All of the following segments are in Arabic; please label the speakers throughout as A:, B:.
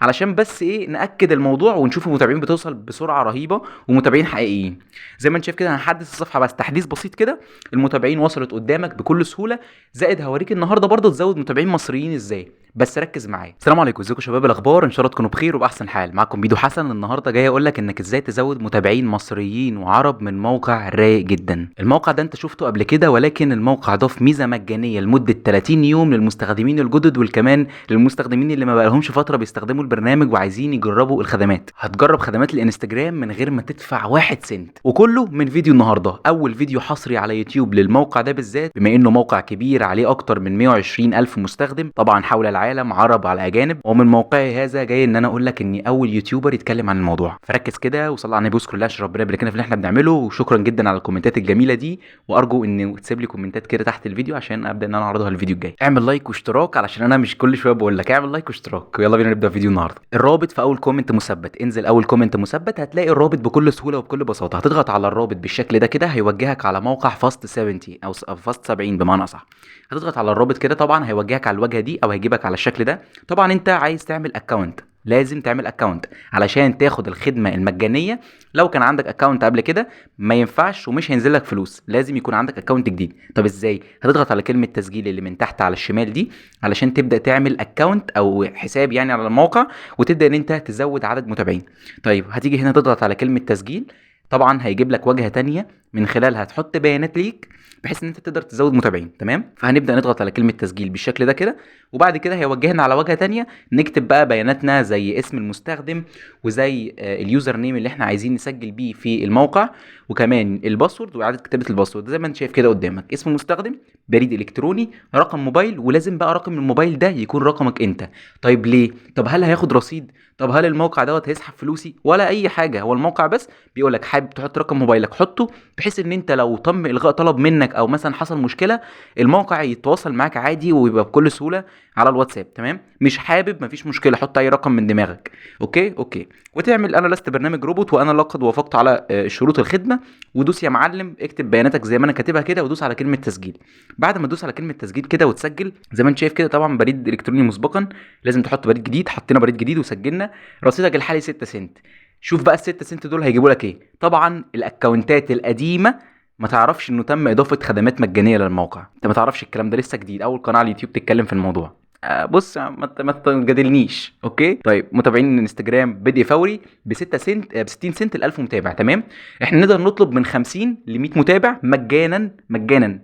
A: علشان بس ايه ناكد الموضوع ونشوف المتابعين بتوصل بسرعه رهيبه ومتابعين حقيقيين. زي ما انت شايف كده انا هحدث الصفحه بس تحديث بسيط كده، المتابعين وصلت قدامك بكل سهوله. زائد هوريك النهارده برضه تزود متابعين مصريين ازاي، بس ركز معايا. السلام عليكم، ازيكم يا شباب؟ الاخبار ان شاء الله تكونوا بخير وباحسن حال. معاكم بيدو حسن. النهارده جاي اقول لك انك ازاي تزود متابعين مصريين وعرب من موقع رايق جدا. الموقع ده انت شفته قبل كده، ولكن الموقع ضاف ميزه مجانيه لمده 30 يوم للمستخدمين الجدد، والكمان للمستخدمين اللي ما بقالهمش فتره بيستخدموا البرنامج وعايزين يجربوا الخدمات. هتجرب خدمات الانستجرام من غير ما تدفع 1 سنت، وكله من فيديو النهارده. اول فيديو حصري على يوتيوب للموقع ده بالذات، بما انه موقع كبير عليه اكتر من 120 الف مستخدم طبعا حول العالم، عرب على اجانب. ومن موقعي هذا جاي ان انا اقول لك اني اول يوتيوبر يتكلم عن الموضوع. فركز كده وصلي على النبي وذكر الله عشان ربنا يبارك لنا في اللي احنا بنعمله. وشكرا جدا على الكومنتات الجميله دي، وارجو ان تسيب لي كومنتات كده تحت الفيديو عشان ابدا ان انا اعرضها الفيديو الجاي. اعمل لايك واشتراك علشان انا مش كل شويه بقول لك اعمل لايك واشتراك. يلا بينا نبدا فيديو النهارده. الرابط في اول كومنت مثبت، انزل اول كومنت مثبت هتلاقي الرابط بكل سهوله وبكل بساطه. هتضغط على الرابط بالشكل ده كده، هيوجهك على موقع فاست 70 او فاست 70 بمعنى اصح. هتضغط على الرابط كده، طبعا هيوجهك على الواجهه دي او هيجيبك على الشكل ده. طبعا انت عايز تعمل اكونت، لازم تعمل اكونت علشان تاخد الخدمه المجانيه. لو كان عندك اكونت قبل كده ما ينفعش ومش هينزل لك فلوس، لازم يكون عندك اكونت جديد. طب ازاي؟ هتضغط على كلمه تسجيل اللي من تحت على الشمال دي علشان تبدا تعمل اكونت او حساب يعني على الموقع، وتبدا ان انت تزود عدد متابعين. طيب هتيجي هنا تضغط على كلمه تسجيل، طبعا هيجيب لك واجهه تانية من خلالها تحط بيانات ليك بحيث ان انت تقدر تزود متابعين. تمام، فهنبدا نضغط على كلمه تسجيل بالشكل ده كده، وبعد كده هيوجهنا على واجهه تانية نكتب بقى بياناتنا زي اسم المستخدم، وزي اليوزر نيم اللي احنا عايزين نسجل بيه في الموقع، وكمان الباسورد واعاده كتابه الباسورد زي ما انت شايف كده قدامك. اسم المستخدم، بريد الكتروني، رقم موبايل، ولازم بقى رقم الموبايل ده يكون رقمك انت. طيب ليه؟ طب هل هياخد رصيد؟ طب هل الموقع دوت هيسحب فلوسي ولا اي حاجه؟ هو الموقع بس بيقول لك حابب تحط رقم موبايلك حطه، بحيث ان انت لو تم الغاء طلب منك او مثلا حصل مشكله الموقع يتواصل معاك عادي ويبقى بكل سهوله على الواتساب. تمام، مش حابب مفيش مشكله، حط اي رقم من دماغك. اوكي. وتعمل انا لست برنامج روبوت وانا لقد وافقت على شروط الخدمه، ودوس يا معلم اكتب بياناتك زي ما انا كاتبها كده، ودوس على كلمه تسجيل. بعد ما تدوس على كلمه تسجيل كده وتسجل زي ما انت شايف كده، طبعا بريد الكتروني مسبقا، لازم تحط بريد جديد. حطينا بريد جديد وسجلنا. رصيدك الحالي 6 سنت. شوف بقى ال6 سنت دول هيجيبوا لك ايه. طبعا الاكونتات القديمه ما تعرفش انه تم اضافه خدمات مجانيه للموقع، انت ما تعرفش الكلام ده، لسه جديد، اول قناه على اليوتيوب تتكلم في الموضوع. بص ما تجادلنيش. اوكي طيب، متابعين الانستجرام بدء فوري ب 6 سنت، ب 60 سنت ل 1000 متابع. تمام، احنا نقدر نطلب من 50 ل 100 متابع مجانا،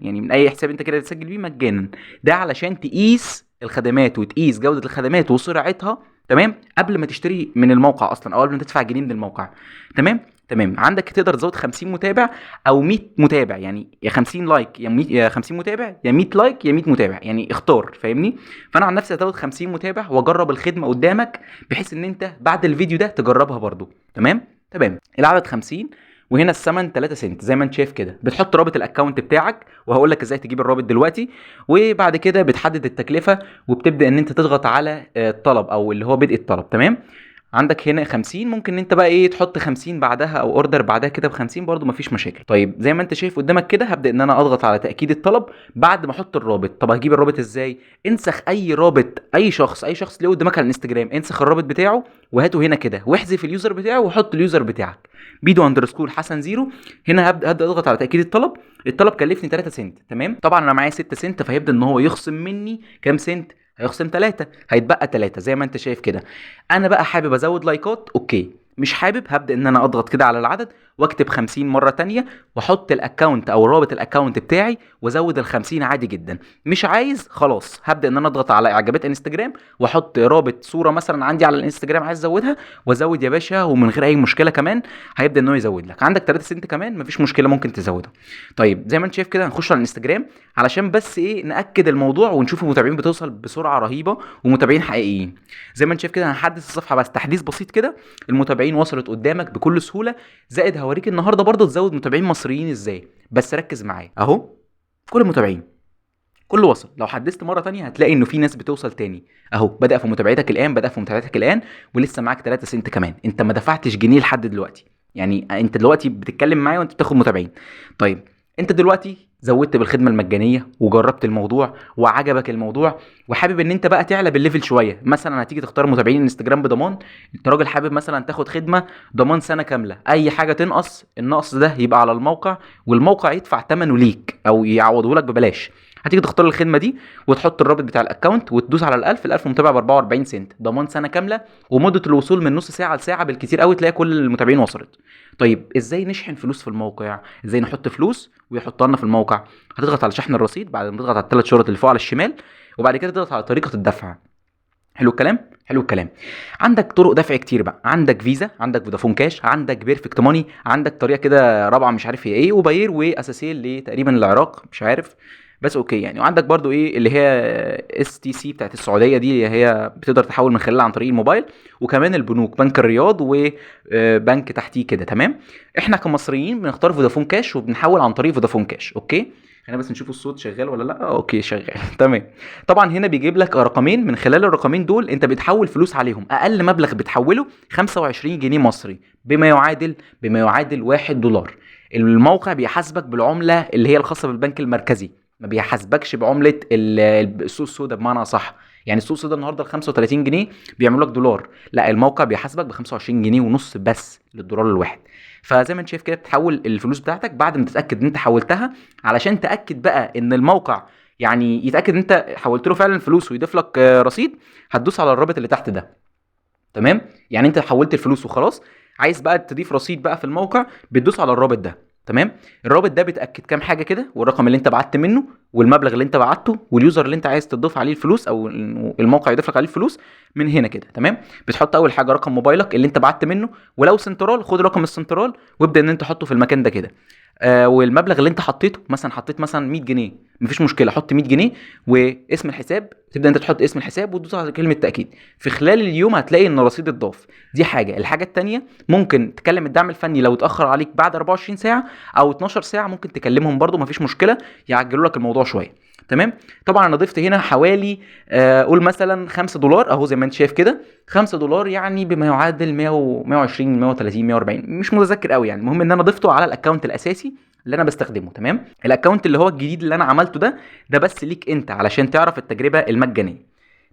A: يعني من اي حساب انت كده تسجل بيه مجانا. ده علشان تقيس الخدمات وتقيس جوده الخدمات وسرعتها. تمام، قبل ما تشتري من الموقع اصلا او قبل ما تدفع جنيه من الموقع. تمام، عندك تقدر تزود 50 متابع او 100 متابع، يعني يا 50 لايك يا 100، يا 50 متابع يا 100 لايك يا 100 متابع، يعني اختار، فاهمني؟ فانا عن نفسي هزود 50 متابع واجرب الخدمه قدامك، بحيث ان انت بعد الفيديو ده تجربها برضو. تمام، العدد 50، وهنا الثمن 3 سنت زي ما انت شايف كده. بتحط رابط الاكونت بتاعك، وهقول لك ازاي تجيب الرابط دلوقتي. وبعد كده بتحدد التكلفه، وبتبدا ان انت تضغط على الطلب او اللي هو بدء الطلب. تمام، عندك هنا 50، ممكن انت بقى ايه تحط 50 بعدها او اوردر بعدها كده ب50 برضو مفيش مشاكل. طيب زي ما انت شايف قدامك كده، هبدا ان انا اضغط على تاكيد الطلب بعد ما احط الرابط. طب هجيب الرابط ازاي؟ انسخ اي رابط، اي شخص اللي قدامك على الانستجرام، انسخ الرابط بتاعه وهاته هنا كده، واحذف اليوزر بتاعه وحط اليوزر بتاعك بيدو اندرسكول حسن زيرو. هنا هبدا اضغط على تاكيد الطلب. الطلب كلفني 3 سنت. تمام، طبعا انا معايا 6 سنت، فهيبدا ان هو يخصم مني كام سنت؟ هيخصم 3، هيتبقى 3 زي ما انت شايف كده. انا بقى حابب ازود لايكات، اوكي. مش حابب، هبدا ان انا اضغط كده على العدد واكتب 50 مره تانية، واحط الاكونت او رابط الاكونت بتاعي وازود ال50 عادي جدا. مش عايز خلاص، هبدا ان انا اضغط على اعجابات انستجرام واحط رابط صوره مثلا عندي على الانستجرام عايز ازودها، وازود يا باشا ومن غير اي مشكله. كمان هيبدا ان هو يزود لك. عندك 3 سنت كمان مفيش مشكله، ممكن تزوده. طيب زي ما انت شايف كده هنخش على الانستجرام علشان بس ايه ناكد الموضوع ونشوف المتابعين بتوصل بسرعه رهيبه ومتابعين حقيقيين. زي ما انت شايف كده هنحدث الصفحه بس تحديث بسيط كده، المتابعين وصلت قدامك بكل سهوله. زائد هوريك النهارده برضه تزود متابعين مصريين ازاي، بس ركز معايا. اهو كل المتابعين كله وصل. لو حدثت مره تانية هتلاقي انه في ناس بتوصل تاني. اهو بدأ في متابعتك الان، ولسه معاك 3 سنت كمان. انت ما دفعتش جنيه لحد دلوقتي، يعني انت دلوقتي بتتكلم معايا وانت بتاخد متابعين. طيب انت دلوقتي زودت بالخدمه المجانيه وجربت الموضوع وعجبك الموضوع وحابب ان انت بقى تعلى بالليفل شويه، مثلا هتيجي تختار متابعين انستجرام بضمان. انت راجل حابب مثلا تاخد خدمه ضمان سنه كامله، اي حاجه تنقص النقص ده يبقى على الموقع والموقع يدفع ثمنه ليك او يعوضه لك ببلاش. هتيجي تختار الخدمه دي وتحط الرابط بتاع الاكونت وتدوس على ال1000 متابع ب 44 سنت، ضمان سنه كامله، ومده الوصول من نص ساعه لساعه بالكتير قوي تلاقي كل المتابعين وصلت. طيب ازاي نشحن فلوس في الموقع؟ ازاي نحط فلوس ويحطها لنا في الموقع؟ هتضغط على شحن الرصيد بعد ما تضغط على الثلاث شرط اللي فوق على الشمال، وبعد كده تضغط على طريقه الدفع. حلو الكلام، حلو الكلام. عندك طرق دفع كتير بقى، عندك فيزا، عندك فودافون كاش، عندك بيرفكت ماني، عندك طريقه كده رابعه مش عارف هي ايه، وباير واساسيه تقريبا العراق مش عارف، بس اوكي يعني. وعندك برضو ايه اللي هي اس تي سي بتاعت السعوديه دي، اللي هي بتقدر تحول من خلالها عن طريق الموبايل. وكمان البنوك، بنك الرياض وبنك تحتيه كده، تمام. احنا كمصريين بنختار فودافون كاش وبنحول عن طريق فودافون كاش، اوكي. خلينا بس نشوف الصوت شغال ولا لا. اوكي شغال تمام. طبعا هنا بيجيب لك رقمين، من خلال الرقمين دول انت بتحول فلوس عليهم. اقل مبلغ بتحوله 25 جنيه مصري، بما يعادل 1 دولار. الموقع بيحاسبك بالعمله اللي هي الخاصه بالبنك المركزي، ما بيحاسبكش بعمله السوق السوداء بمعنى صح. يعني السوق السوداء النهارده ال 35 جنيه بيعملوا لك دولار، لا الموقع بيحاسبك ب 25 جنيه ونص بس للدولار الواحد. فزي ما انت شايف كده بتحول الفلوس بتاعتك بعد ما تتاكد ان انت حولتها، علشان تاكد بقى ان الموقع يعني يتاكد ان انت حولت له فعلا فلوس ويضيف لك رصيد. هتدوس على الرابط اللي تحت ده، تمام. يعني انت حولت الفلوس وخلاص، عايز بقى تضيف رصيد بقى في الموقع، بتدوس على الرابط ده، تمام. الرابط ده بتاكد كام حاجه كده، والرقم اللي انت بعت منه، والمبلغ اللي انت بعته، واليوزر اللي انت عايز تضيف عليه الفلوس او الموقع يضيف لك عليه الفلوس من هنا كده، تمام. بتحط اول حاجه رقم موبايلك اللي انت بعت منه، ولو سنترال خد رقم السنترال وابدا ان انت تحطه في المكان ده كده. والمبلغ اللي انت حطيته، مثلا حطيت مثلا 100 جنيه، مفيش مشكله حط 100 جنيه واسم الحساب، تبدا انت تحط اسم الحساب وتدوس على كلمه تاكيد. في خلال اليوم هتلاقي ان رصيد اتضاف. دي حاجه. الحاجه الثانيه، ممكن تكلم الدعم الفني لو اتاخر عليك بعد 24 ساعه او 12 ساعه، ممكن تكلمهم برضو مفيش مشكله، يعجلوا لك الموضوع شويه، تمام. طبعا انا ضفت هنا حوالي قول مثلا 5 دولار اهو زي ما انت شايف كده. 5 دولار يعني بما يعادل 100 120 130 140، مش متذكر قوي يعني. المهم ان انا ضفته على الاكونت الاساسي اللي انا بستخدمه، تمام. الاكونت اللي هو الجديد اللي انا عملته ده بس ليك انت علشان تعرف التجربه المجانيه،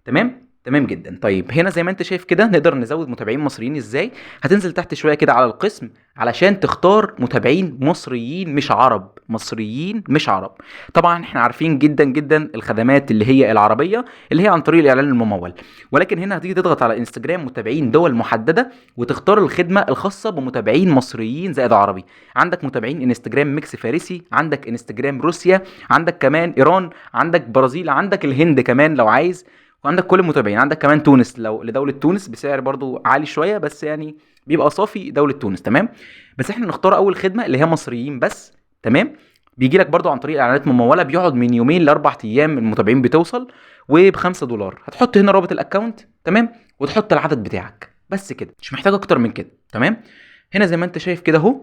A: تمام. تمام جدا. طيب هنا زي ما انت شايف كده نقدر نزود متابعين مصريين ازاي. هتنزل تحت شويه كده على القسم علشان تختار متابعين مصريين مش عرب، مصريين مش عرب. طبعا احنا عارفين جدا جدا الخدمات اللي هي العربيه اللي هي عن طريق الاعلان الممول، ولكن هنا هتيجي تضغط على انستجرام متابعين دول محدده وتختار الخدمه الخاصه بمتابعين مصريين زائد عربي. عندك متابعين انستجرام ميكس فارسي، عندك انستجرام روسيا، عندك كمان ايران، عندك برازيل، عندك الهند كمان لو عايز، وعندك كل المتابعين. عندك كمان تونس لو لدولة تونس بسعر برضو عالي شوية، بس يعني بيبقى صافي دولة تونس، تمام. بس احنا نختار اول خدمة اللي هي مصريين بس، تمام. بيجي لك برضو عن طريق اعلانات ممولة، بيقعد من يومين ل4 ايام المتابعين بتوصل، وب5 دولار. هتحط هنا رابط الاكونت، تمام، وتحط العدد بتاعك بس كده، مش محتاج اكتر من كده، تمام. هنا زي ما انت شايف كده اهو،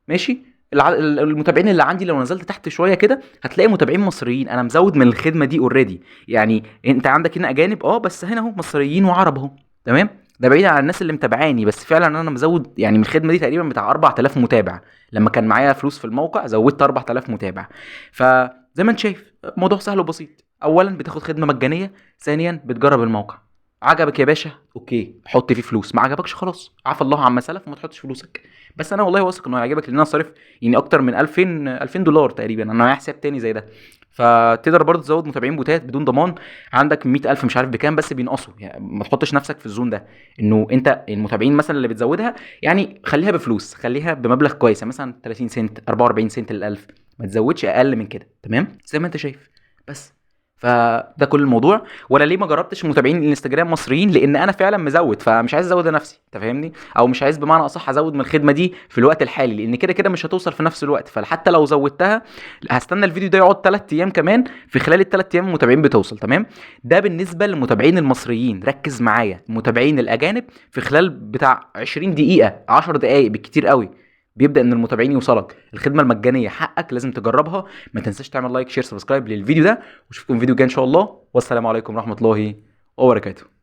A: ماشي. المتابعين اللي عندي لو نزلت تحت شويه كده هتلاقي متابعين مصريين، انا مزود من الخدمه دي اوريدي. يعني انت عندك هنا اجانب بس هنا اهو مصريين وعرب اهو، تمام. ده بعيد عن الناس اللي متابعاني، بس فعلا انا مزود يعني من الخدمه دي تقريبا بتاع 4000 متابع. لما كان معايا فلوس في الموقع زودت 4000 متابع. فزي ما انت شايف موضوع سهل وبسيط. اولا بتاخد خدمه مجانيه، ثانيا بتجرب الموقع. عجبك يا باشا اوكي حط فيه فلوس، ما عجبكش خلاص عفى الله عما سلف وما تحطش فلوسك. بس انا والله واثق انه هيعجبك، لان انا صارف يعني اكتر من 2000 دولار تقريبا، انا معايا حساب تاني زي ده. فتقدر برضه تزود متابعين بوتات بدون ضمان. عندك 100000 مش عارف بكام بس بينقصوا، يعني ما تحطش نفسك في الزون ده، انه انت المتابعين مثلا اللي بتزودها يعني خليها بفلوس، خليها بمبلغ كويس، يعني مثلا 30 سنت 44 سنت لل1000، ما تزودش اقل من كده، تمام. زي ما انت شايف بس. فده كل الموضوع. ولا ليه ما جربتش متابعين الانستجرام مصريين؟ لان انا فعلا مزود، فمش عايز ازود نفسي، انت فاهمني، او مش عايز بمعنى اصح ازود من الخدمه دي في الوقت الحالي، لان كده كده مش هتوصل في نفس الوقت. فحتى لو زودتها هستنى الفيديو ده يقعد 3 ايام كمان، في خلال ال3 ايام المتابعين بتوصل، تمام. ده بالنسبه للمتابعين المصريين. ركز معايا، المتابعين الاجانب في خلال بتاع 20 دقيقه 10 دقائق بالكتير قوي بيبدا ان المتابعين يوصلك. الخدمه المجانيه حقك لازم تجربها. ما تنساش تعمل لايك شير سبسكرايب للفيديو ده، واشوفكم فيديو جاي ان شاء الله. والسلام عليكم ورحمه الله وبركاته.